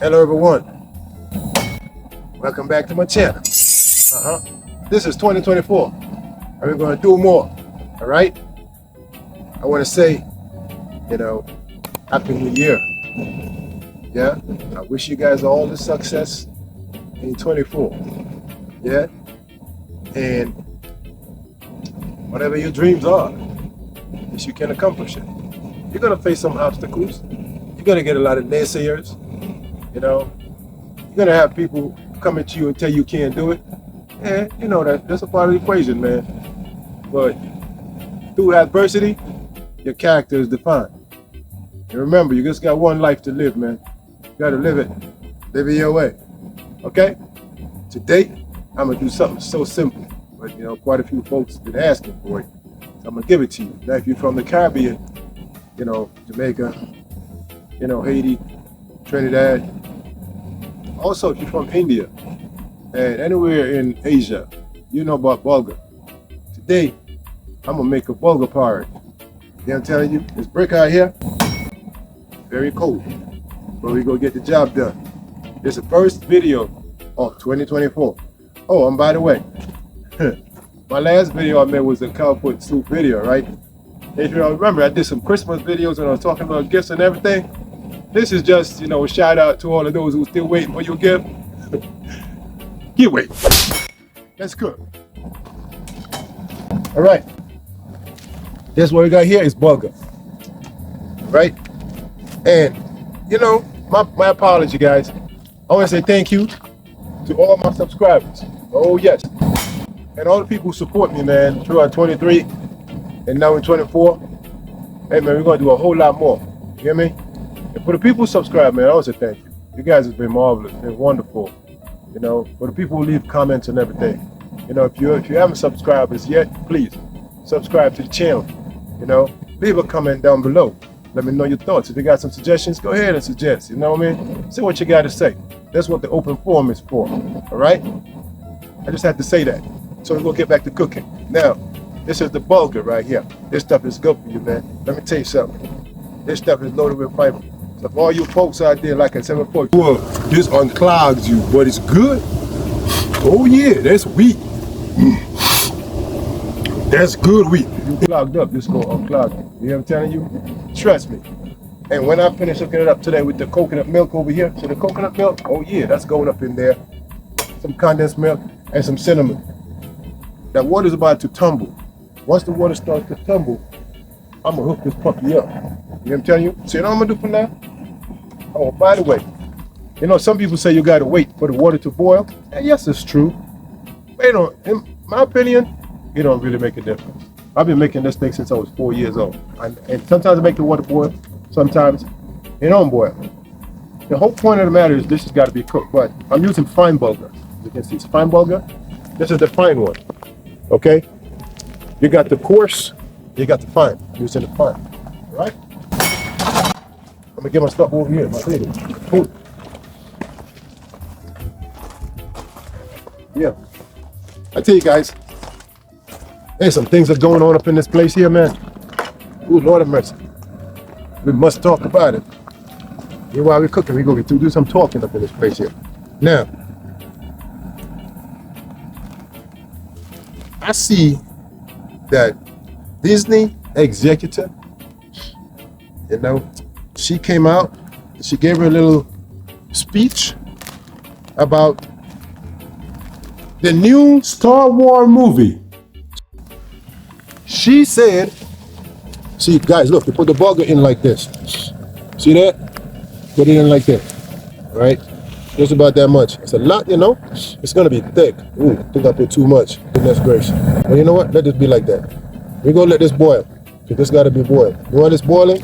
Hello everyone, welcome back to my channel. This is 2024 and we're going to do more. All right, I want to say, happy new year. Yeah, I wish you guys all the success in 24. Yeah, and whatever your dreams are, that you can accomplish it. You're going to face some obstacles. You're going to get a lot of naysayers. You're going to have people come at you and tell you can't do it. And that's a part of the equation, man. But through adversity, your character is defined. And remember, you just got one life to live, man. You got to live it. Live it your way. Okay? Today, I'm going to do something so simple. But, quite a few folks have been asking for it. So I'm going to give it to you. Now, if you're from the Caribbean, Jamaica, Haiti, Trinidad. Also, if you're from India and anywhere in Asia, you know about Bulgur. Today, I'm gonna make a Bulgur porridge. I'm telling you, it's brick out here, very cold, but we gonna get the job done. It's the first video of 2024. Oh, and by the way, my last video I made was a cowfoot soup video, right? If you don't remember, I did some Christmas videos and I was talking about gifts and everything. This is just, a shout out to all of those who are still waiting for your gift. You wait. That's good. All right. This what we got here is Bulgur. Right? And, my apology, guys. I want to say thank you to all my subscribers. Oh, yes. And all the people who support me, man, throughout 23 and now in 24. Hey, man, we're going to do a whole lot more. You hear me? And for the people who subscribe, man, I want to say thank you. You guys have been marvelous and wonderful. For the people who leave comments and everything. If you haven't subscribed as yet, please subscribe to the channel. Leave a comment down below. Let me know your thoughts. If you got some suggestions, go ahead and suggest. You know what I mean? Say what you got to say. That's what the open forum is for. All right? I just had to say that. So we're going to get back to cooking. Now, this is the Bulgur right here. This stuff is good for you, man. Let me tell you something. This stuff is loaded with fiber. So for all you folks out there, like I said before, this unclogs you, but it's good. Oh yeah, that's wheat. That's good wheat. You clogged up, this gonna unclog you. You know what I'm telling you? Trust me. And when I finish hooking it up today with the coconut milk over here, so the coconut milk, oh yeah, that's going up in there. Some condensed milk and some cinnamon. That water's about to tumble. Once the water starts to tumble, I'm gonna hook this puppy up. You know what I'm telling you? So you know what I'm gonna do for now? Oh, by the way, some people say you gotta wait for the water to boil. And yes, it's true. But in my opinion, it don't really make a difference. I've been making this thing since I was 4 years old. And sometimes I make the water boil, sometimes it don't boil. The whole point of the matter is this has got to be cooked. But I'm using fine Bulgur. You can see it's fine Bulgur. This is the fine one. Okay? You got the coarse, you got the fine. I'm using the fine. All right? I'm gonna get my stuff over here. My table. Cool. Yeah. I tell you guys, there's some things that are going on up in this place here, man. Ooh, Lord have mercy. We must talk about it. Here while we're cooking, we're gonna do some talking up in this place here. Now, I see that Disney executive, she came out, she gave her a little speech about the new Star Wars movie. She said, see guys, look, you put the Bulgur in like this. See that? Put it in like that, right? Just about that much. It's a lot, It's gonna be thick. Ooh, I think I put too much. Goodness gracious. Well, you know what? Let this be like that. We're gonna let this boil. Because this gotta be boiled. You want this boiling?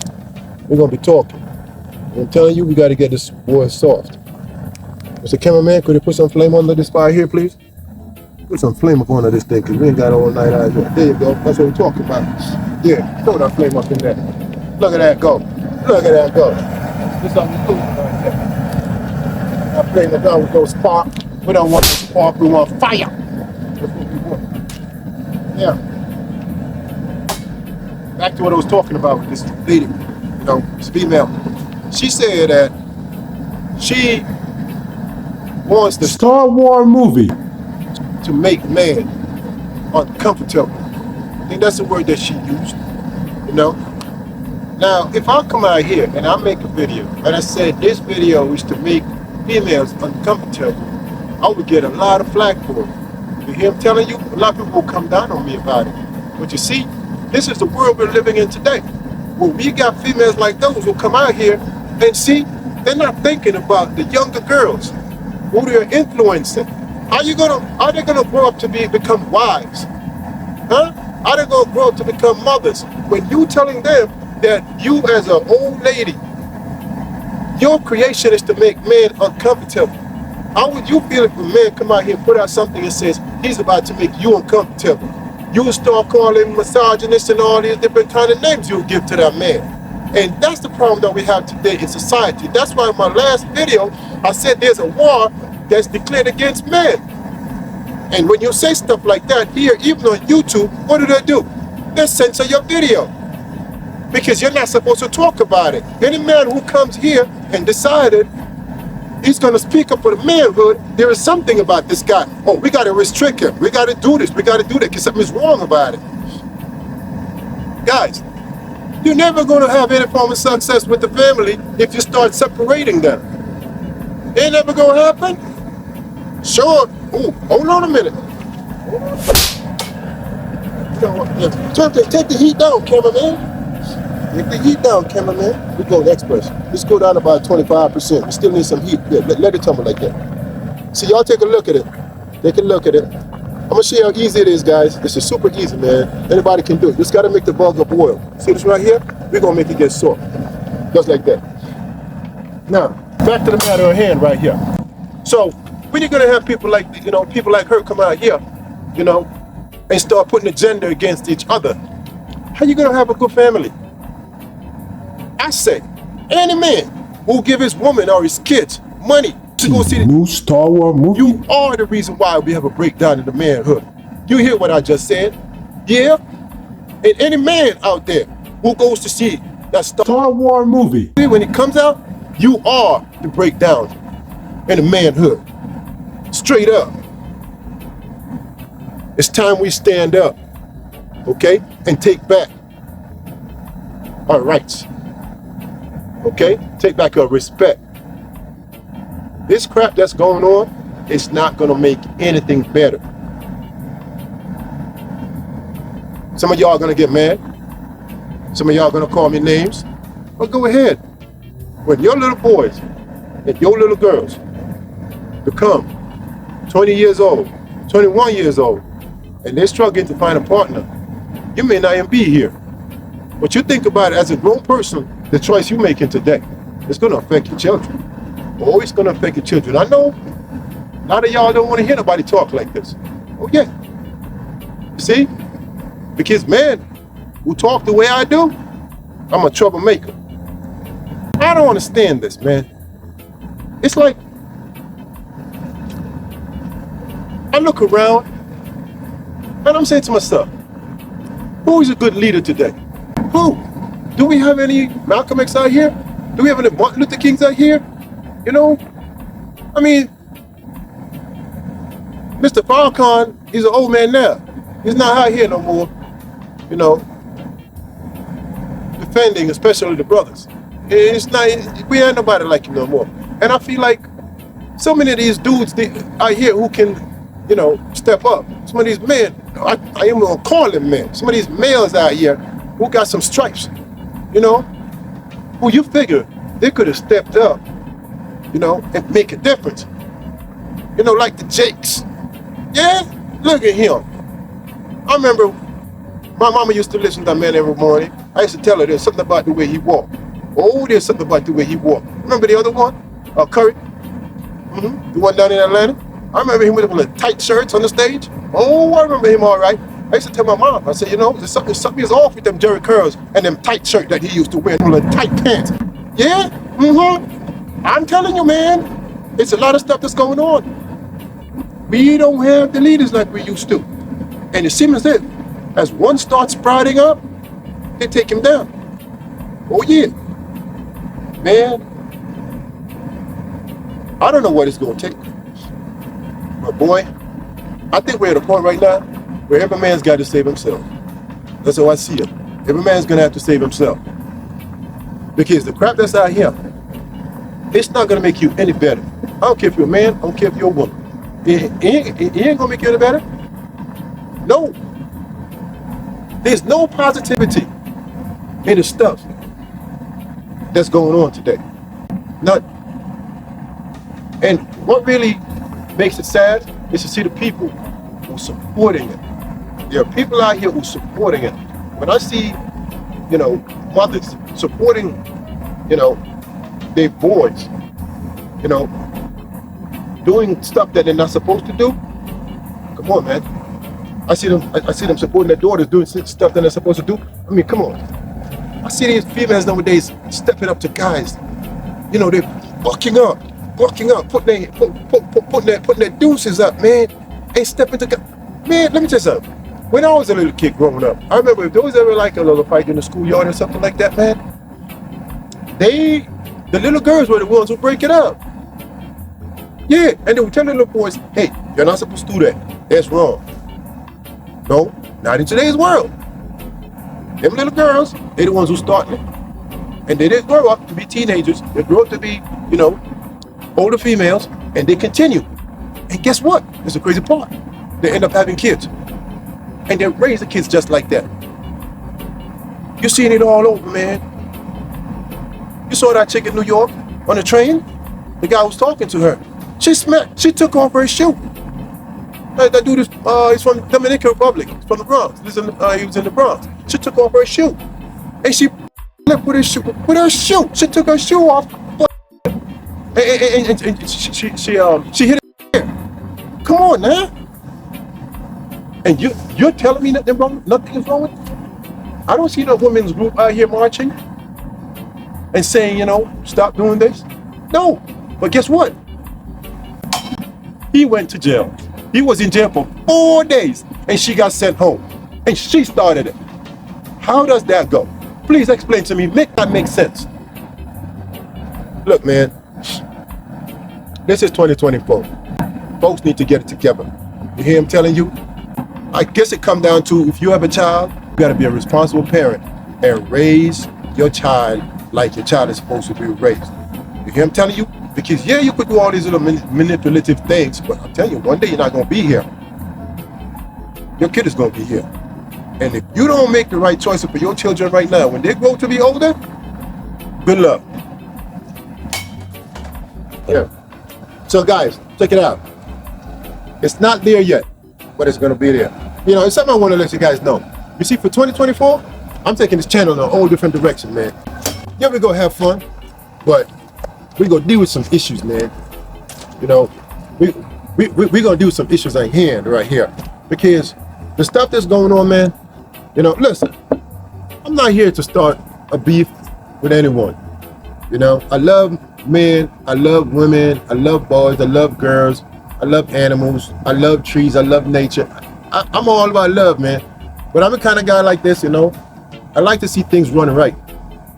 We're gonna be talking. I'm telling you, we gotta get this boil soft. Mr. Cameraman, could you put some flame under this fire here, please? Put some flame up under this thing, because we ain't got all night out here. There you go. That's what we're talking about. Yeah, throw that flame up in there. Look at that go. Look at that go. This is how we do it right there. That flame up down with no spark. We don't want no spark, we want fire. That's what we want. Yeah. Back to what I was talking about with this lady, this female. She said that She wants the Star Wars movie. to make man uncomfortable. I think that's the word that she used, you know. Now, if I come out here and I make a video, and I said this video is to make females uncomfortable, I would get a lot of flack for it. You hear I'm telling you? A lot of people will come down on me about it. But you see, this is the world we're living in today. Well, we got females like those who come out here and see, they're not thinking about the younger girls who they're influencing. Are they gonna grow up to become wives? Huh? Are they gonna grow up to become mothers? When you telling them that you as an old lady, your creation is to make men uncomfortable. How would you feel if a man come out here and put out something that says he's about to make you uncomfortable? You would start calling misogynist and all these different kind of names you'll give to that man. And that's the problem that we have today in society. That's why in my last video, I said there's a war that's declared against men. And when you say stuff like that here, even on YouTube, what do? They censor your video. Because you're not supposed to talk about it. Any man who comes here and decided he's going to speak up for the manhood, there is something about this guy. Oh, we got to restrict him. We got to do this. We got to do that because something's wrong about it. Guys, you're never going to have any form of success with the family if you start separating them. It ain't never going to happen. Sure. Oh, hold on a minute. Take the heat down, cameraman. Take the heat down, cameraman. We go next person. Let's go down about 25%. We still need some heat. Yeah, let it tumble like that. See, y'all take a look at it. Take a look at it. I'm gonna show you how easy it is, guys. This is super easy, man. Anybody can do it. Just gotta make the bulgur boil. See this right here? We're gonna make it get soft. Just like that. Now, back to the matter at hand right here. So, when you're gonna have people like, people like her come out here, and start putting the gender against each other, how you gonna have a good family? I say, any man who give his woman or his kids money to go see the new Star Wars movie, you are the reason why we have a breakdown in the manhood. You hear what I just said? Yeah? And any man out there who goes to see that Star Wars movie, when it comes out, you are the breakdown in the manhood. Straight up. It's time we stand up, okay? And take back our rights. Okay? Take back our respect. This crap that's going on, it's not gonna make anything better. Some of y'all are gonna get mad. Some of y'all are gonna call me names. But go ahead. When your little boys and your little girls become 20 years old, 21 years old, and they're struggling to find a partner, you may not even be here. But you think about it as a grown person, the choice you making today, it's gonna affect your children. Oh, it's gonna affect your children. I know a lot of y'all don't want to hear nobody talk like this. Oh yeah. See? Because man, who talk the way I do, I'm a troublemaker. I don't understand this, man. It's like, I look around and I'm saying to myself, who is a good leader today? Who? Do we have any Malcolm X out here? Do we have any Martin Luther Kings out here? I mean, Mr. Falcon, he's an old man now. He's not out here no more, defending especially the brothers. It's not, we ain't nobody like him no more. And I feel like so many of these dudes out here who can, step up. Some of these men, I am gonna call them men. Some of these males out here who got some stripes, who you figure they could have stepped up, and make a difference. Like the Jakes. Yeah, look at him. I remember my mama used to listen to that man every morning. I used to tell her there's something about the way he walked. Oh, there's something about the way he walked. Remember the other one? Curry? The one down in Atlanta? I remember him with the tight shirts on the stage. Oh, I remember him all right. I used to tell my mom, I said, there's something is off with them Jerry curls and them tight shirt that he used to wear, them little tight pants. Yeah? I'm telling you, man, it's a lot of stuff that's going on. We don't have the leaders like we used to. And it seems as one starts sprouting up, they take him down. Oh yeah. Man, I don't know what it's going to take. But boy, I think we're at a point right now where every man's got to save himself. That's how I see it. Every man's going to have to save himself. Because the crap that's out here, it's not going to make you any better. I don't care if you're a man, I don't care if you're a woman. It ain't going to make you any better. No. There's no positivity in the stuff that's going on today. Not. And what really makes it sad is to see the people who are supporting it. There are people out here who are supporting it. When I see, mothers supporting, their boys, doing stuff that they're not supposed to do. Come on, man. I see them supporting their daughters doing stuff that they're supposed to do. I mean, come on. I see these females nowadays stepping up to guys. They're bucking up, putting their deuces up, man. Ain't stepping to guys. Man, let me tell you something. When I was a little kid growing up, I remember if there was ever like a little fight in the schoolyard or something like that, man, the little girls were the ones who break it up. Yeah, and they would tell the little boys, hey, you're not supposed to do that. That's wrong. No, not in today's world. Them little girls, they're the ones who start it. And they didn't grow up to be teenagers. They grow up to be, older females, and they continue. And guess what? It's a crazy part. They end up having kids. And they raise the kids just like that. You're seeing it all over, man. You saw that chick in New York on the train? The guy was talking to her. She took off her shoe. That dude is he's from Dominican Republic. He's from the Bronx. He was in the Bronx. She took off her shoe. And she left with her shoe. With her shoe. She took her shoe off. And she hit her. Come on, man. And you're telling me nothing is wrong with it? I don't see no women's group out here marching and saying, stop doing this. No. But guess what? He went to jail. He was in jail for 4 days and she got sent home. And she started it. How does that go? Please explain to me. Make that make sense. Look, man. This is 2024. Folks need to get it together. You hear him telling you? I guess it comes down to if you have a child, you got to be a responsible parent and raise your child like your child is supposed to be raised. You hear him telling you? Because yeah, you could do all these little manipulative things, but I'm telling you, one day you're not going to be here. Your kid is going to be here. And if you don't make the right choices for your children right now, when they grow to be older, good luck. Yeah. So guys, check it out. It's not there yet, but it's going to be there. It's something I want to let you guys know. You see, for 2024, I'm taking this channel in a whole different direction, man. Yeah, we're going to have fun, but we're going to deal with some issues, man. We're going to deal with some issues right here. Because the stuff that's going on, man, listen, I'm not here to start a beef with anyone. I love men, I love women, I love boys, I love girls, I love animals, I love trees, I love nature. I'm all about love, man. But I'm the kind of guy like this, I like to see things run right.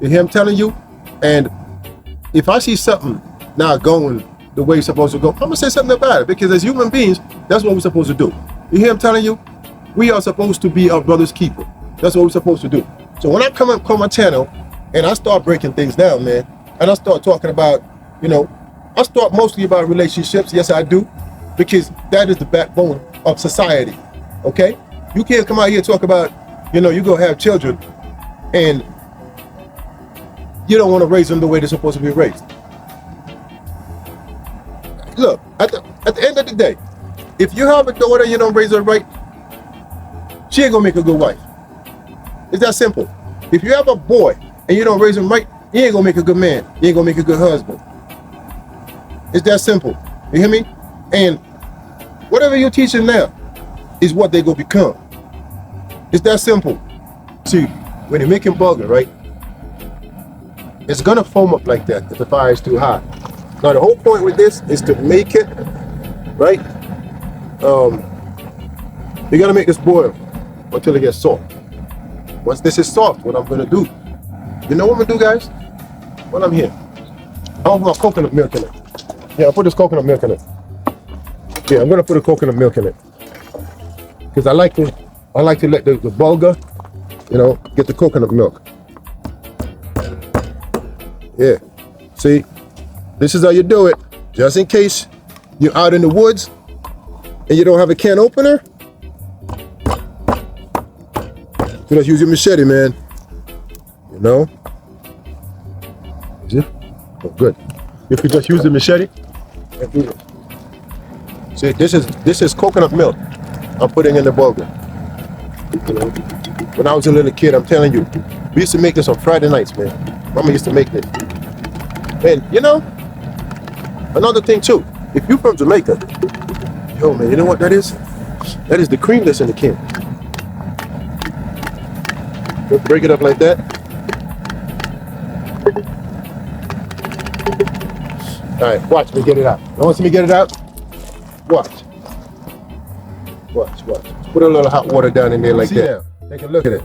You hear I'm telling you? And if I see something not going the way it's supposed to go, I'm going to say something about it. Because as human beings, that's what we're supposed to do. You hear I'm telling you? We are supposed to be our brother's keeper. That's what we're supposed to do. So when I come on my channel and I start breaking things down, man, and I start talking about, I start mostly about relationships. Yes, I do. Because that is the backbone of society. Okay? You can't come out here and talk about, you go have children and you don't want to raise them the way they're supposed to be raised. Look, at the end of the day, if you have a daughter and you don't raise her right, she ain't gonna make a good wife. It's that simple. If you have a boy and you don't raise him right, he ain't gonna make a good man. He ain't gonna make a good husband. It's that simple. You hear me? And whatever you teach them now is what they gonna become. It's that simple. See, when you're making bulgur, right? It's gonna foam up like that if the fire is too hot. Now the whole point with this is to make it, right? You're gonna make this boil until it gets soft. Once this is soft, what I'm gonna do, you know what I'm gonna do, guys? While I'm here, I want my coconut milk in it. Yeah, I'll put this coconut milk in it. Yeah, I'm gonna put a coconut milk in it. Because I like to let the bulgur, you know, get the coconut milk. Yeah. See, this is how you do it. Just in case you're out in the woods and you don't have a can opener, so just use your machete, man. You know? Is it? Oh, good. You could just use the machete and do this. See, this is coconut milk I'm putting in the bulgur. You know? When I was a little kid, I'm telling you, we used to make this on Friday nights, man. Mama used to make this. And you know, another thing too, if you're from Jamaica, yo man, you know what that is? That is the cream that's in the can. Just break it up like that. Alright, watch me get it out. You want to see me get it out? Watch. Watch. Put a little hot water down in there like that. Now, take a look at it.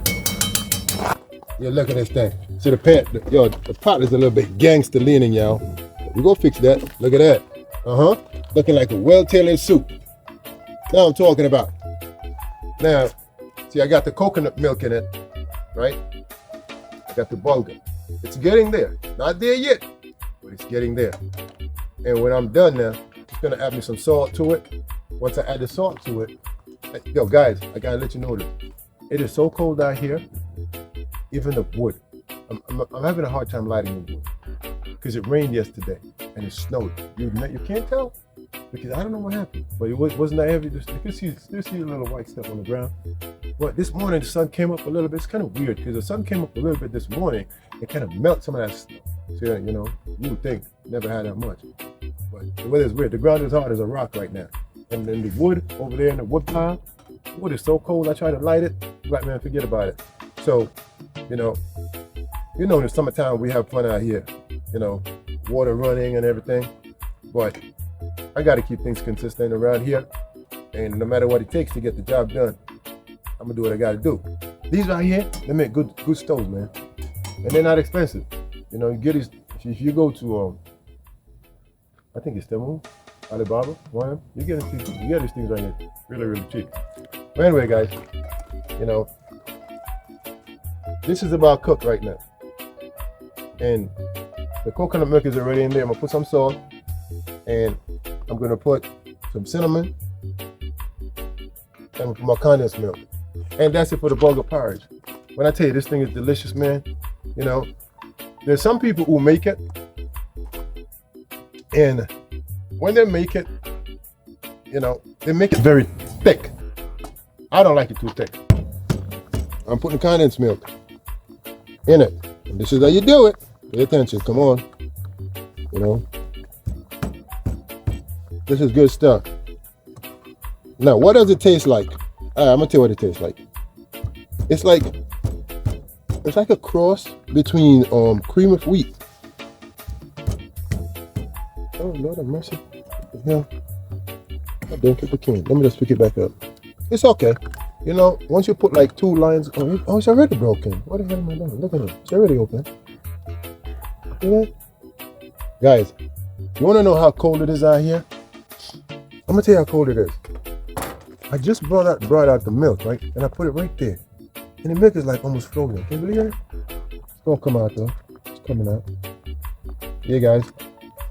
Yeah, look at this thing. See the pan, the pot is a little bit gangster leaning, y'all. We go fix that. Look at that. Looking like a well-tailored soup. Now I'm talking about. Now, see, I got the coconut milk in it, right? I got the bulgur. It's getting there. Not there yet, but it's getting there. And when I'm done now, it's gonna add me some salt to it. Once I add the salt to it, yo guys, I gotta let you know this. It is so cold out here, even the wood. I'm having a hard time lighting the wood because it rained yesterday and it snowed. You can't tell because I don't know what happened, but it wasn't that heavy. You can still see a little white stuff on the ground. But this morning the sun came up a little bit. It's kind of weird because the sun came up a little bit this morning and kind of melt some of that snow. So you know, you would think never had that much, but the weather is weird. The ground is hard as a rock right now, and then the wood over there in the wood pile. The wood is so cold. I try to light it. Black man, forget about it. So, you know, in the summertime we have fun out here. You know, water running and everything. But I got to keep things consistent around here, and no matter what it takes to get the job done, I'm gonna do what I got to do. These right here, they make good stoves, man, and they're not expensive. You know, you get these if you go to I think it's Temu, Alibaba, one of them. You get these things right here, really cheap. But anyway, guys, you know, this is about cooked right now, and the coconut milk is already in there. I'm gonna put some salt, and I'm gonna put some cinnamon, and my condensed milk, and that's it for the bulgur porridge. When I tell you this thing is delicious, man, you know, there's some people who make it, and when they make it, you know, they make it very thick. I don't like it too thick. I'm putting condensed milk in it, and this is how you do it. Pay attention, come on. You know, this is good stuff. Now, what does it taste like? I'm gonna tell you what it tastes like. It's like a cross between cream of wheat. Oh Lord have mercy. Yeah. I didn't keep the can. Let me just pick it back up. It's okay. You know, once you put like 2 lines, oh, it's already broken. What the hell am I doing? Look at it. It's already open. See that? Guys, you wanna know how cold it is out here? I'm gonna tell you how cold it is. I just brought out the milk, right? And I put it right there. And the milk is like almost frozen. Can you believe it? It's gonna come out though. It's coming out. Yeah, guys.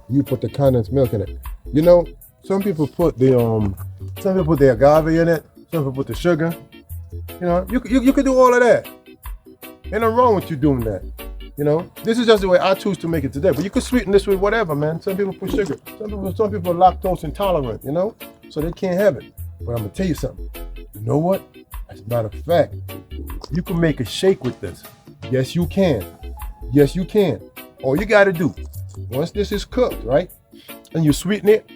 You put the condensed milk in it. You know, some people put the agave in it. Some people put the sugar. You know, you could do all of that. Ain't nothing wrong with you doing that. You know, this is just the way I choose to make it today. But you could sweeten this with whatever, man. Some people put sugar. Some people are lactose intolerant, you know, so they can't have it. But I'm gonna tell you something. You know what? As a matter of fact, you can make a shake with this. Yes, you can. Yes, you can. All you gotta do, once this is cooked, right, and you sweeten it,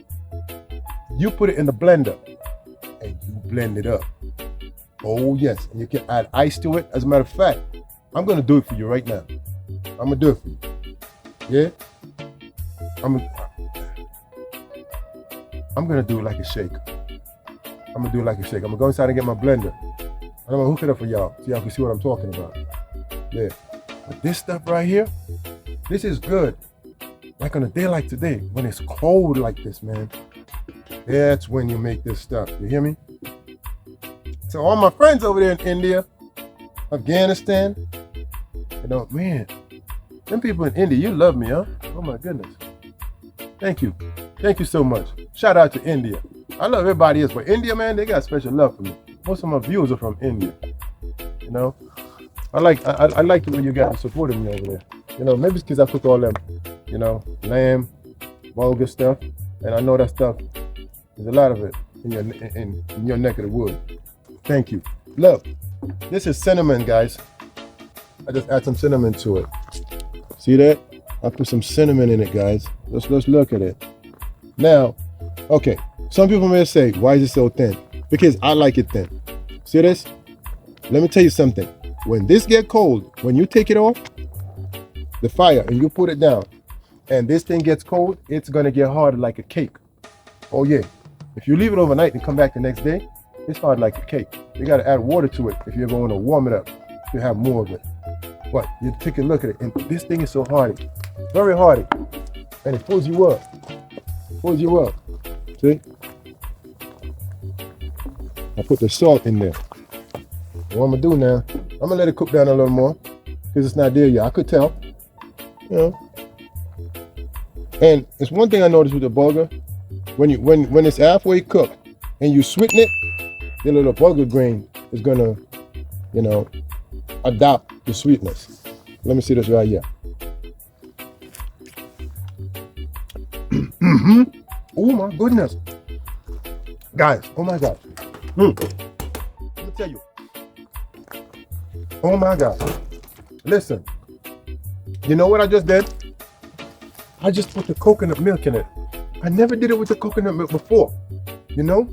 you put it in the blender and you blend it up. Oh yes, and you can add ice to it. As a matter of fact, I'm gonna do it for you right now. I'm gonna do it for you. Yeah? I'm gonna do it like a shake. I'm gonna go inside and get my blender. I'm gonna hook it up for y'all so y'all can see what I'm talking about. Yeah. But this stuff right here, this is good. like on a day like today, when it's cold like this, man, that's when you make this stuff. You hear me? So all my friends over there in India, Afghanistan, you know, man, them people in India, you love me, huh? Oh my goodness. Thank you. Thank you so much. Shout out to India. I love everybody else, but India, man, they got special love for me. Most of my viewers are from India. You know, I like the way you guys are supporting me over there. You know, maybe it's because I cook all them, you know, lamb, Bulgur stuff, and I know that stuff. There's a lot of it in your neck of the wood. Thank you. Look, this is cinnamon, guys. I just add some cinnamon to it. See that? I put some cinnamon in it, guys. Let's look at it. Now, okay. Some people may say, why is it so thin? Because I like it thin. See this? Let me tell you something. When this get cold, when you take it off the fire and you put it down, and this thing gets cold, it's gonna get hard like a cake. Oh yeah. If you leave it overnight and come back the next day, it's hard like a cake. You gotta add water to it if you're going to warm it up. You have more of it. But you take a look at it, and this thing is so hardy, very hardy, and it pulls you up. Pulls you up. See? I put the salt in there. What I'm gonna do now, I'm gonna let it cook down a little more because it's not there yet. I could tell, you know. And it's one thing I noticed with the bulgur, when it's halfway cooked and you sweeten it, the little bulgur grain is gonna, you know, adopt the sweetness. Let me see this right here. Oh my goodness, guys! Oh my God! Let me tell you. Oh my God! Listen, you know what I just did? I just put the coconut milk in it. I never did it with the coconut milk before. You know,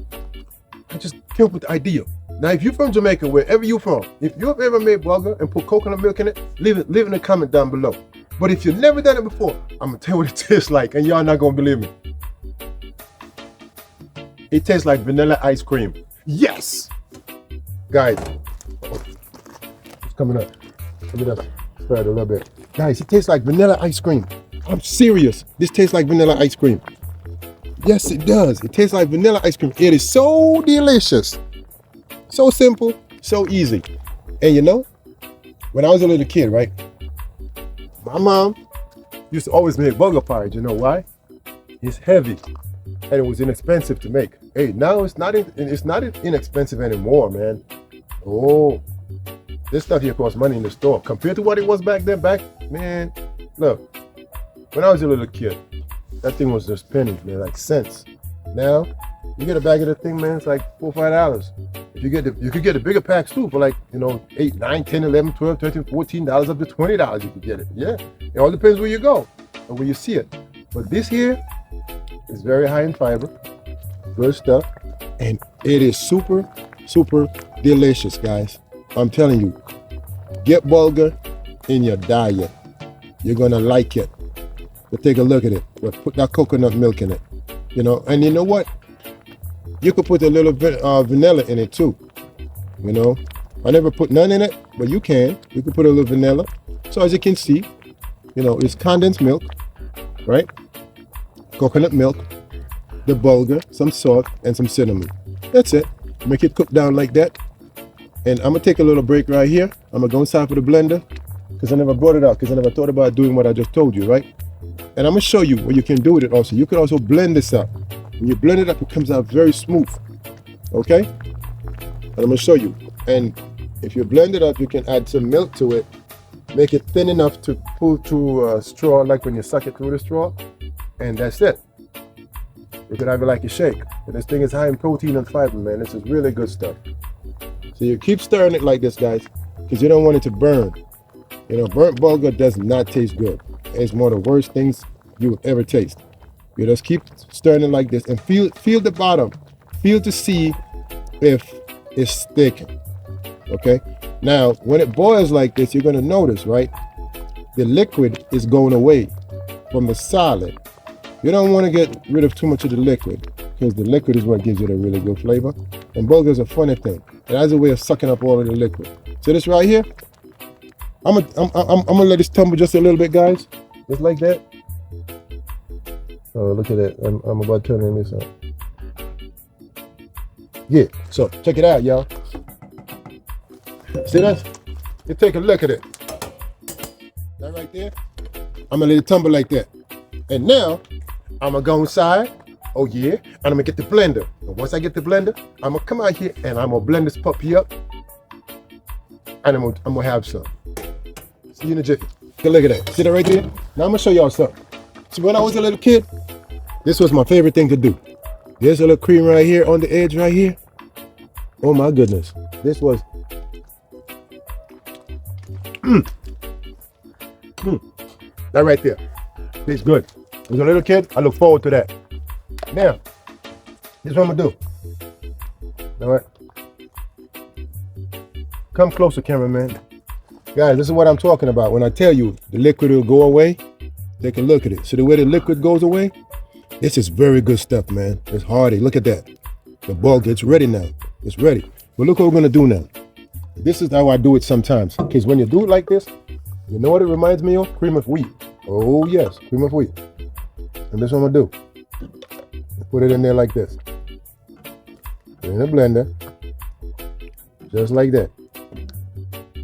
I just came up with the idea. Now, if you're from Jamaica, wherever you're from, if you've ever made bulgur and put coconut milk in it, leave in a comment down below. But if you've never done it before, I'm gonna tell you what it tastes like, and y'all not gonna believe me. It tastes like vanilla ice cream. Yes, guys. It's coming up. Let me just spread it a little bit, guys. It tastes like vanilla ice cream. I'm serious. This tastes like vanilla ice cream. Yes, it does. It tastes like vanilla ice cream. It is so delicious. So simple, so easy. And you know, when I was a little kid, right? My mom used to always make bulgur porridge. You know why? It's heavy and it was inexpensive to make. Hey, now it's not inexpensive anymore, man. Oh, this stuff here costs money in the store compared to what it was back then. Man, look, when I was a little kid, that thing was just pennies, man, like cents. Now, you get a bag of the thing, man, it's like $4 or $5. If you could get the bigger packs too for like, you know, 8, 9, 10, 11, 12, 13, $14, up to $20 you could get it. Yeah, it all depends where you go and where you see it. But this here is very high in fiber, good stuff, and it is super, super delicious, guys. I'm telling you, get bulgur in your diet. You're gonna like it. But take a look at it. But put that coconut milk in it, you know. And you know what? You could put a little bit vanilla in it too. You know, I never put none in it, but you can. You could put a little vanilla. So as you can see, you know, it's condensed milk, right? Coconut milk, the bulgur, some salt, and some cinnamon. That's it. Make it cook down like that. And I'm gonna take a little break right here. I'm gonna go inside for the blender because I never brought it out because I never thought about doing what I just told you, right? And I'm gonna show you what you can do with it also. You can also blend this up. When you blend it up, it comes out very smooth, okay? And I'm gonna show you. And if you blend it up, you can add some milk to it, make it thin enough to pull through a straw, like when you suck it through the straw, and that's it. You could have it like a shake. And this thing is high in protein and fiber, man. This is really good stuff. So you keep stirring it like this, guys, because you don't want it to burn. You know, burnt bulgur does not taste good. It's one of the worst things you will ever taste. You just keep stirring it like this and feel the bottom. Feel to see if it's sticking. Okay? Now, when it boils like this, you're gonna notice, right? The liquid is going away from the solid. You don't want to get rid of too much of the liquid because the liquid is what gives it a really good flavor. And bulgur is a funny thing. It has a way of sucking up all of the liquid. See this right here? I'm gonna let this tumble just a little bit, guys. Just like that. Oh, look at that. I'm about turning this on. Yeah, so check it out, y'all. See that? You take a look at it. That right there? I'm gonna let it tumble like that. And now, I'm gonna go inside. Oh yeah, and I'm gonna get the blender. And once I get the blender, I'm gonna come out here and I'm gonna blend this puppy up. And I'm gonna have some. See you in a jiffy. Take a look at that. See that right there? Now I'm gonna show y'all something. See, when I was a little kid, this was my favorite thing to do. There's a little cream right here on the edge right here. Oh my goodness. This was that right there. It's good. As a little kid, I look forward to that. Now, this is what I'm gonna do. All right. Come closer, cameraman. Guys, this is what I'm talking about. When I tell you the liquid will go away, take a look at it. See the way the liquid goes away? This is very good stuff, man. It's hearty. Look at that. The bulgur, it's ready now. It's ready. But look what we're gonna do now. This is how I do it sometimes. Because when you do it like this, you know what it reminds me of? Cream of wheat. Oh yes, cream of wheat. And this is what I'm gonna do. Put it in there like this. Put it in the blender. Just like that.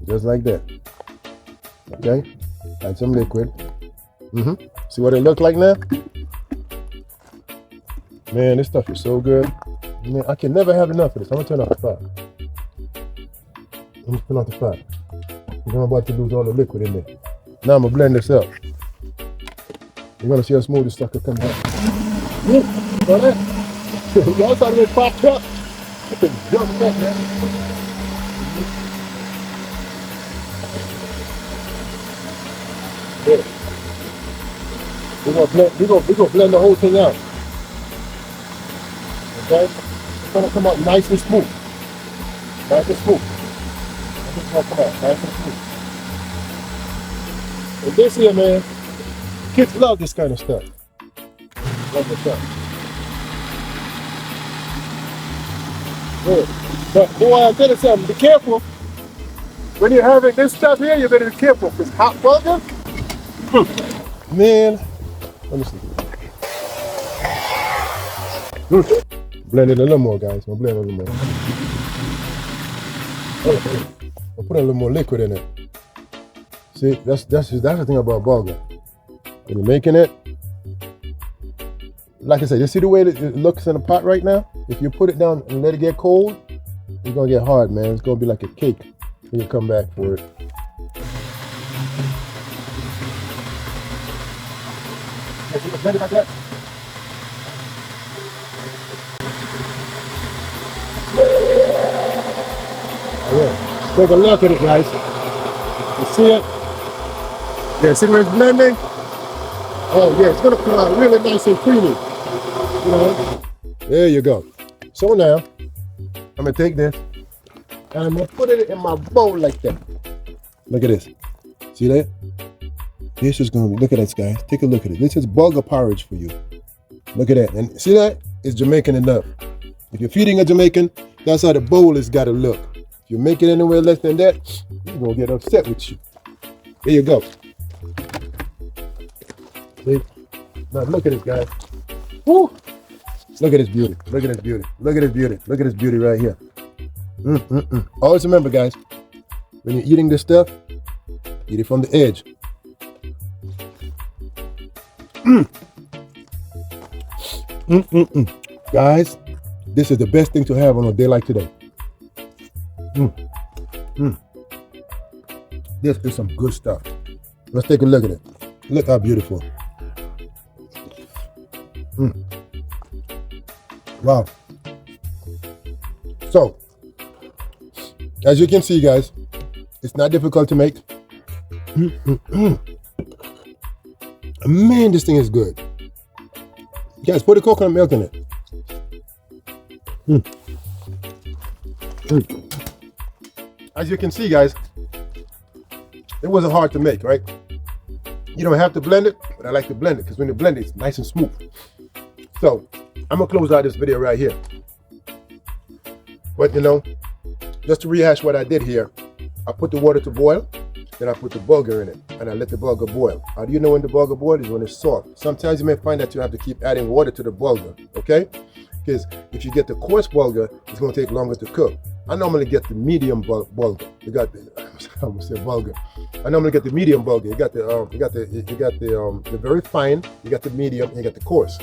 Just like that. Okay? Add some liquid. See what it looks like now? Man, this stuff is so good. Man, I can never have enough of this. I'm gonna turn off the fire. I'm gonna turn off the fire. Because I'm about to lose all the liquid in there. Now I'm gonna blend this up. You're gonna see how smooth this stuff can come out. Saw that? Y'all saw it popped up. Jump back, man. Yeah. We're gonna blend the whole thing out. Okay? It's gonna come out nice and smooth. Nice and smooth. It's gonna come out nice and smooth. And this here, man, kids love this kind of stuff. Love the stuff. Good. But boy, I'll tell you something, be careful. When you're having this stuff here, you better be careful, because hot bulgur, man, let me see. Blend it a little more, guys. I'll blend it a little more. I'll put a little more liquid in it. See, that's the thing about bulgur. When you're making it, like I said, you see the way it looks in the pot right now? If you put it down and let it get cold, it's gonna get hard, man. It's gonna be like a cake when you come back for it. Blend it like that. Yeah. Take a look at it, guys. You see it? Yeah, see where it's blending? Oh yeah, it's gonna come out really nice and creamy. You know? There you go. So now, I'm gonna take this and I'm gonna put it in my bowl like that. Look at this. See that? This is gonna be, look at this, guys. Take a look at it. This is bulgur porridge for you. Look at that. And see that? It's Jamaican enough. If you're feeding a Jamaican, that's how the bowl has gotta look. If you make it anywhere less than that, he's gonna get upset with you. There you go. See? Now look at this, guys. Woo! Look at this beauty. Look at this beauty. Look at this beauty. Look at this beauty right here. Always remember, guys, when you're eating this stuff, eat it from the edge. Guys, this is the best thing to have on a day like today. This is some good stuff. Let's take a look at it. Look how beautiful. Wow. So, as you can see, guys, it's not difficult to make. Man, this thing is good. Guys, put the coconut milk in it. As you can see, guys, it wasn't hard to make, right? You don't have to blend it, but I like to blend it because when you blend it, it's nice and smooth. So, I'm gonna close out this video right here. But you know, just to rehash what I did here, I put the water to boil. Then I put the bulgur in it, and I let the bulgur boil. How do you know when the bulgur boils? Is when it's soft. Sometimes you may find that you have to keep adding water to the bulgur, okay? Because if you get the coarse bulgur, it's going to take longer to cook. I normally get the medium bulgur. You got the, I almost said bulgur. I normally get the medium bulgur. You got the very fine. You got the medium, and you got the coarse.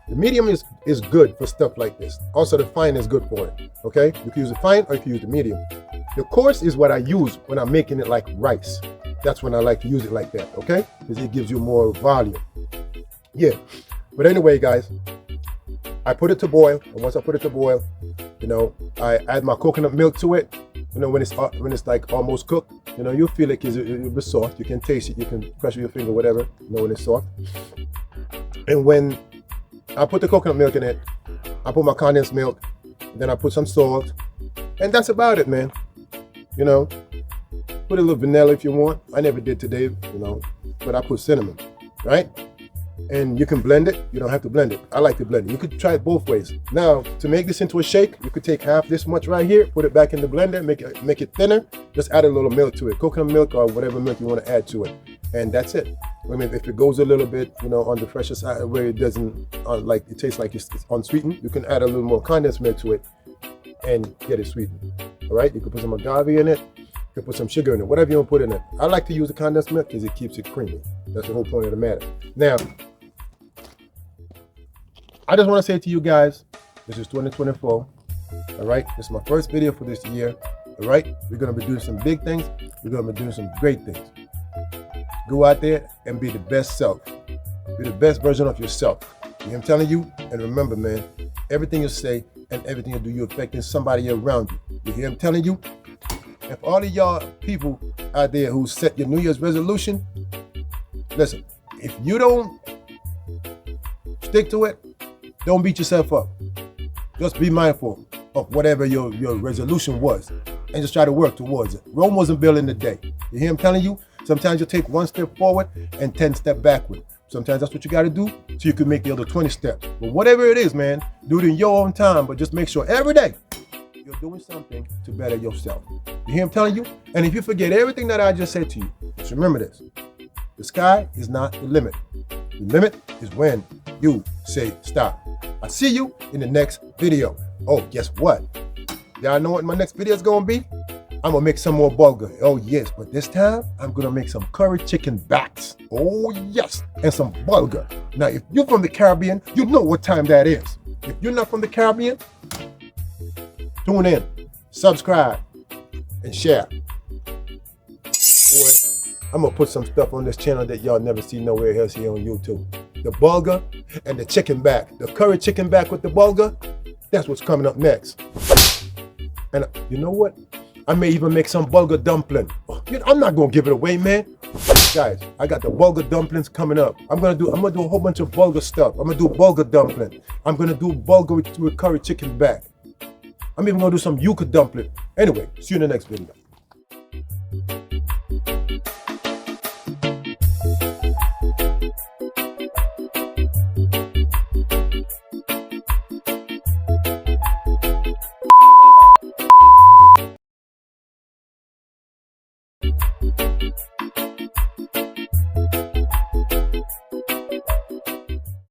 The medium is good for stuff like this. Also, the fine is good for it. Okay, you can use the fine or you can use the medium. The coarse is what I use when I'm making it like rice. That's when I like to use it like that. Okay, because it gives you more volume. Yeah, but anyway, guys, I put it to boil, and once I put it to boil, you know, I add my coconut milk to it. You know, when it's like almost cooked, you know, you'll feel it because it'll be soft. You can taste it. You can crush with your finger, whatever. You know, when it's soft. And when I put the coconut milk in it, I put my condensed milk, then I put some salt, and that's about it, man. You know, put a little vanilla if you want. I never did today, you know, but I put cinnamon, right? And you can blend it. You don't have to blend it. I like to blend it. You could try it both ways. Now, to make this into a shake, you could take half this much right here, put it back in the blender, make it thinner. Just add a little milk to it, coconut milk or whatever milk you want to add to it, and that's it. I mean, if it goes a little bit, you know, on the fresher side where it doesn't like it tastes like it's unsweetened, you can add a little more condensed milk to it and get it sweetened. All right, you can put some agave in it. You can put some sugar in it, whatever you want to put in it. I like to use the condensed milk because it keeps it creamy. That's the whole point of the matter. Now, I just want to say to you guys, this is 2024. All right, this is my first video for this year. All right, we're gonna be doing some big things. We're gonna be doing some great things. Go out there and be the best self. Be the best version of yourself. You know what I'm telling you? And remember, man, everything you say and everything you do, you're affecting somebody around you. You hear I'm telling you? If all of y'all people out there who set your New Year's resolution, listen, if you don't stick to it, don't beat yourself up. Just be mindful of whatever your resolution was and just try to work towards it. Rome wasn't built in a day. You hear I'm telling you? Sometimes you take one step forward and 10 steps backward. Sometimes that's what you got to do so you can make the other 20 steps. But whatever it is, man, do it in your own time, but just make sure every day you're doing something to better yourself. You hear I'm telling you? And if you forget everything that I just said to you, just remember this. The sky is not the limit. The limit is when you say stop. I'll see you in the next video. Oh, guess what? Y'all know what my next video is going to be? I'm going to make some more bulgur. Oh, yes. But this time, I'm going to make some curry chicken backs. Oh, yes. And some bulgur. Now, if you're from the Caribbean, you know what time that is. If you're not from the Caribbean, tune in, subscribe, and share. Boy, I'm going to put some stuff on this channel that y'all never see nowhere else here on YouTube. The bulgur and the chicken back. The curry chicken back with the bulgur, that's what's coming up next. And you know what? I may even make some bulgur dumpling. I'm not gonna give it away, man. Guys, I got the bulgur dumplings coming up. I'm gonna do a whole bunch of bulgur stuff. I'm gonna do bulgur dumpling. I'm gonna do bulgur with curry chicken back. I'm even gonna do some yuca dumpling. Anyway, see you in the next video.